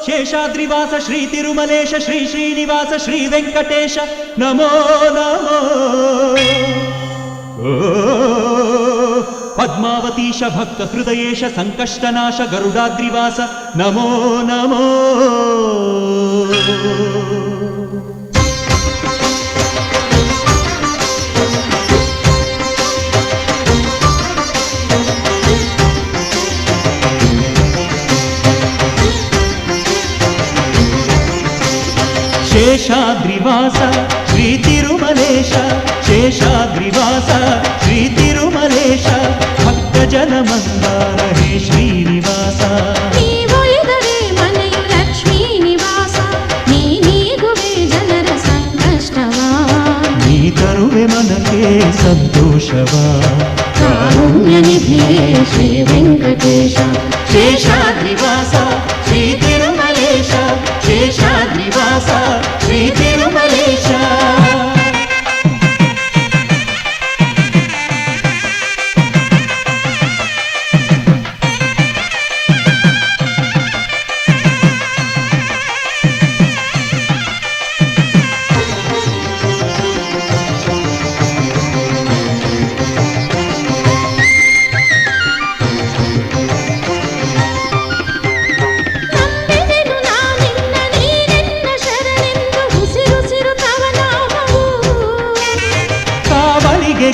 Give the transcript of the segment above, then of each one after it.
ಶೇಷಾದ್ರಿವಾಸ ಶ್ರೀ ತಿರುಮಲೇಶ ಶ್ರೀ ಶ್ರೀನಿವಾಸ ಶ್ರೀ ವೆಂಕಟೇಶ ನಮೋ ನಮೋ. ಪದ್ಮಾವತೀಶ ಭಕ್ತ ಹೃದಯೇಶ ಸಂಕಷ್ಟನಾಶ ಗರುಡಾದ್ರಿವಾಸ ನಮೋ ನಮೋ. ಶೇಷಾದ್ರಿವಾಸ ಶ್ರೀ ತಿರುಮಲೇಶ ಶೇಷಾದ್ರಿವಾಸ ಶ್ರೀ ತಿರುಮಲೇಶ ಭಕ್ತ ಜನ ಮಂದಾರ ಹೇ ಶ್ರೀನಿವಾಸ. ನೀವೊಲಿದರೆ ಮನೆಯು ಲಕ್ಷ್ಮೀ ನಿವಾಸ, ನೀಗುವೆ ಜನರ ಸಂಕಷ್ಟವ, ನೀ ತರುವೆ ಮನಕ್ಕೆ ಸಂತೋಷವ. ಕಾರುಣ್ಯ ನಿಧಿಯೇ ಶ್ರೀ ವೆಂಕಟೇಶ. ಶೇಷಾದ್ರಿವಾಸ ಶ್ರೀ ತಿರುಮಲೇಶ ಶೇಷಾದ್ರಿವಾಸ ಶ್ರೀ ತಿರುಮಲೇಶ.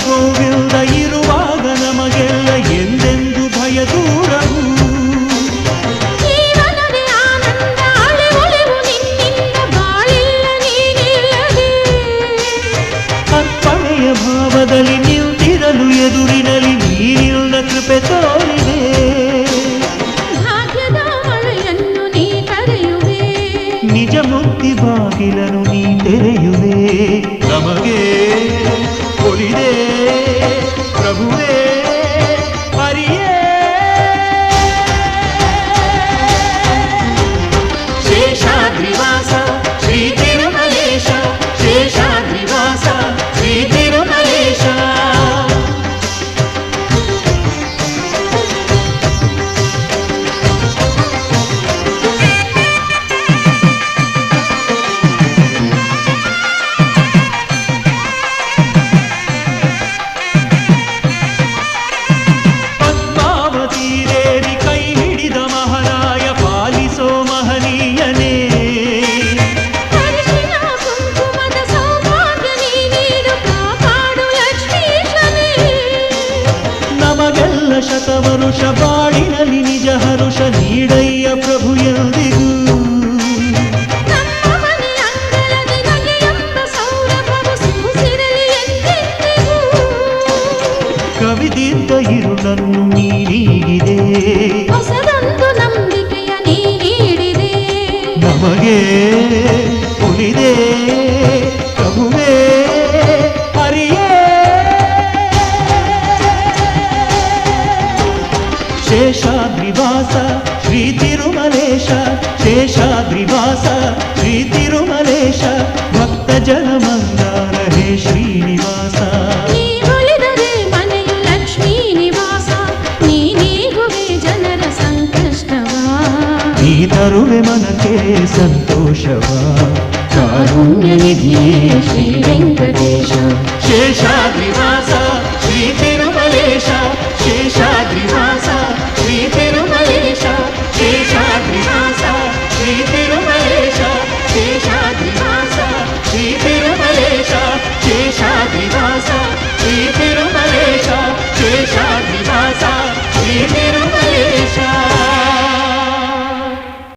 ಗೋವಿಂದ ಇರುವಾಗ ನಮಗೆಲ್ಲ ಎಂದೆಂದು ಭಯ ದೂರವು. ಜೀವನವೇ ಆನಂದ ಅಳೆವೊಳೆವು ನಿನ್ನಿಂದ ಬಾಳಿಲ್ಲ ನೀನಿಲ್ಲದೆ. ಅರ್ಪಣೆಯ ಭಾವದಲ್ಲಿ ನಿಂತಿರಲು ಎದುರಿನಲ್ಲಿ ನೀನಿಲ್ಲ ಕೃಪೆ ತೋರಿದೆ. ಭಾಗ್ಯದ ಮಳೆಯನ್ನು ನೀ ಕರೆಯುವೆ, ನಿಜ ಮುಕ್ತಿ ಬಾಗಿಲನು ನೀ ತೆರೆಯುವೆ. ನಮಗೆ ಒಲಿದೆ ಪ್ರಭುವೇ ಹರಿಯೇ. ಶೇಷಾದ್ರಿವಾಸ ಶ್ರೀ ತಿರುಮಲೇಶ ಶೇಷಾದ್ರಿವಾಸ ಶ್ರೀ ತಿರುಮಲೇಶ. ಶತವರುಷ ಬಾಳಿನಲ್ಲಿ ನಿಜ ಹರುಷ ನೀಡಯ್ಯ ಪ್ರಭು ಎಂದಿಗೂ. ನಮ್ಮ ಮನೆ ಅಂಗಳದಿ ನಗೆಯೆಂಬ ಸೌರಭವು ಸೂಸಿರಲಿ ಎಂದೆಂದಿಗೂ. ಕವಿದಿದ್ದ ಇರುಳನ್ನು ನೀಡಿದೆ, ಹೊಸದೊಂದು ನಂಬಿಕೆಯ ನೀ ನೀಡಿದೆ. ನಮಗೆ ಉಳಿದೆ ಪ್ರಭುವೇ ಹರಿಯೇ. ಶೇಷಾದ್ರಿವಾಸ ಶ್ರೀ ತಿರುಮಲೇಶ ಶೇಷಾದ್ರಿವಾಸ ಶ್ರೀ ತಿರುಮಲೇಶ ಭಕ್ತ ಜನ ಮಂದಾರ ಹೇ ಶ್ರೀನಿವಾಸ. ನೀವೊಲಿದರೆ ಮನೆಯು ಲಕ್ಷ್ಮೀ ನಿವಾಸ, ನೀಗುವೆ ಜನರ ಸಂಕಷ್ಟವ, ನೀ ತರುವೆ ಮನಕ್ಕೆ ಸಂತೋಷವ. ಕಾರುಣ್ಯ ನಿಧಿಯೇ ಶ್ರೀ ವೆಂಕಟೇಶ. ಶೇಷಾದ್ರಿವಾಸ ಶ್ರೀ ತಿರುಮಲೇಶ